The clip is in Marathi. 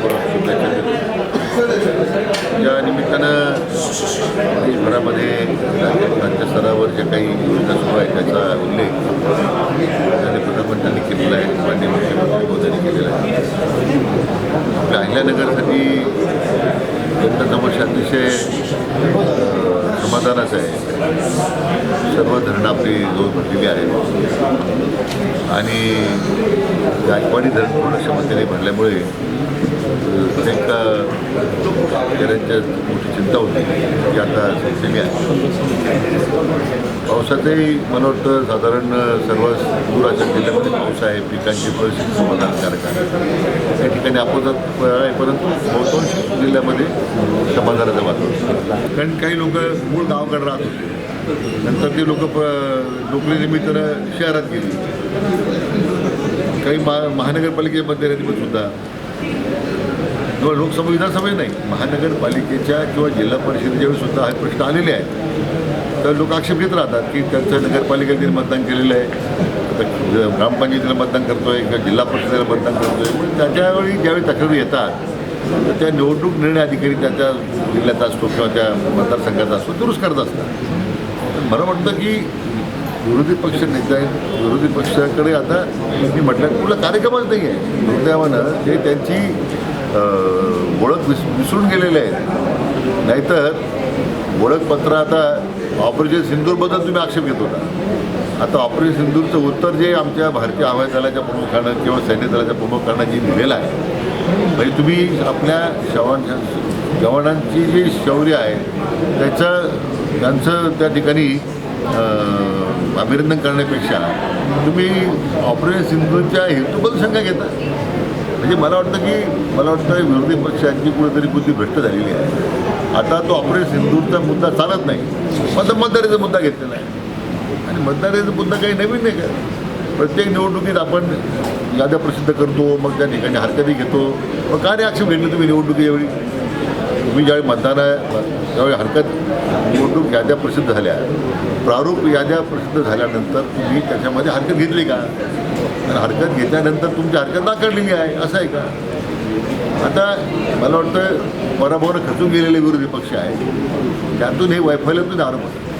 मनपूर्वक शुभेच्छा देतो. या निमित्तानं देशभरामध्ये राज्यस्तरावर जे काही योजना सुरू आहे त्याचा उल्लेख माननीय प्रधानमंत्र्यांनी केलेला आहे, माननीय मुख्यमंत्री मोदींनी केलेला आहे. आपल्या अहिल्यानगरसाठी जनता समक्ष अतिशय समाधानाचं आहे. सर्व धरणं आपली जोर भरलेली आहेत आणि गायकवाडी धरण पूर्ण क्षमतेने भरल्यामुळे अनेक शेतकऱ्यांच्या मोठी चिंता होती की आता संपलेली आहे. पावसाचंही मला वाटतं साधारण सर्व दूराच्या जिल्ह्यामध्ये पाऊस आहे, पिकांची परिस्थिती समाधानकारक आहे. त्या ठिकाणी अपोजात आहे, परंतु बहुतांश जिल्ह्यामध्ये समाधानाचं वातावरण. कारण काही लोक मूळ गावाकडे राहत होते, नंतर ते लोक नोकरीनिमित्तानं शहरात गेली. काही महानगरपालिकेमध्ये सुद्धा किंवा लोकसभा विधानसभा नाही, महानगरपालिकेच्या किंवा जिल्हा परिषदेच्या वेळी सुद्धा हे प्रश्न आलेले आहेत. तर लोक आक्षेप घेत राहतात की त्यांचं नगरपालिकेतील मतदान केलेलं आहे, ग्रामपंचायतीला मतदान करतो आहे किंवा जिल्हा परिषदेला मतदान करतो आहे. पण त्याच्यावेळी ज्यावेळी तक्रारी येतात तर त्या निवडणूक निर्णय अधिकारी त्यांच्या जिल्ह्याचा असतो किंवा त्या मतदारसंघाचा असतो दुरुस्त करत असतात. मला वाटतं की विरोधी पक्ष नेते आहेत, विरोधी पक्षाकडे आता मी म्हटलं कुठला कार्यक्रमच नाही आहे. दुर्दैवानं ते त्यांची ओळख विसरून गेलेले आहेत. नाहीतर ओळखपत्र आता ऑपरेशन सिंदूरबद्दल तुम्ही आक्षेप घेत होता. आता ऑपरेशन सिंदूरचं उत्तर जे आमच्या भारतीय हवाई दलाच्या प्रमुखानं किंवा सैन्य दलाच्या प्रमुखांना जे दिलेलं आहे, म्हणजे तुम्ही आपल्या जवानांची जी शौर्य आहे त्यांचं त्या ठिकाणी अभिनंदन करण्यापेक्षा तुम्ही ऑपरेशन सिंधूच्या हेतूबद्दल शंका घेता. म्हणजे मला वाटतं विरोधी पक्षांची कुठेतरी बुद्धी भ्रष्ट झालेली आहे. आता तो ऑपरेशन सिंधूचा मुद्दा चालत नाही, मतदारीचा मुद्दा घेतलेला आहे. आणि मतदारीचा मुद्दा काही नवीन नाही का. प्रत्येक निवडणुकीत आपण याद्या प्रसिद्ध करतो, मग त्या ठिकाणी हरकती घेतो. मग काय रिॲक्शन घेतली तुम्ही निवडणुकीच्यावेळी? तुम्ही ज्यावेळी मतदान त्यावेळी निवडणूक याद्या प्रसिद्ध झाल्या, प्रारूप याद्या प्रसिद्ध झाल्यानंतर तुम्ही त्याच्यामध्ये हरकत घेतली का? आणि हरकत घेतल्यानंतर तुमची हरकत नाकारलेली आहे, असं आहे का? आता मला वाटतं बरोबर खचून गेलेले विरोधी पक्ष आहे, त्यातून हे वैफल्यातून आरोप होतात.